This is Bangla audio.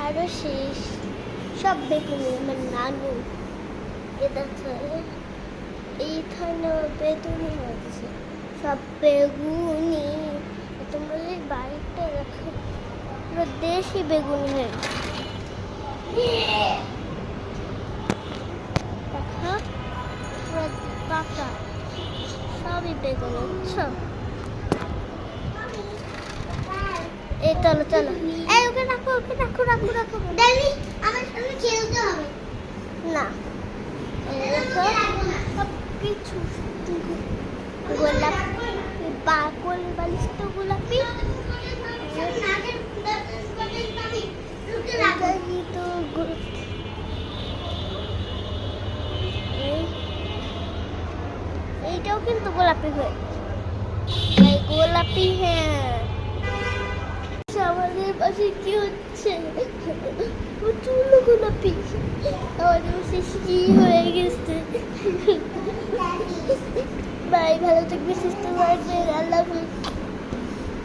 আরো শেষ সব বেগুনি আমার নানু এটা এইখানে বেগুনি হয়েছে সব বেগুনি তোমরা যদি বাড়িতে রাখো পুরো দেশি বেগুনি হয়ে দেখো পুরো পাকা সবই বেগুন বুঝছো এই চলো চলো এই ওকে রাখো ডেলি আমার সঙ্গে খেলতে হবে না সব কিছু গোলাপি বাকল বালিশ তো গোলাপি এইটাও কিন্তু গোলাপি হয়ে গোলাপি হ্যাঁ আমাদের পাশে কি হচ্ছে প্রচুর গোলাপি আমাদের পাশে কি হয়ে গেছে বাই ভালো থাকবে সুস্থ থাকবে আল্লাহ হাফেজ।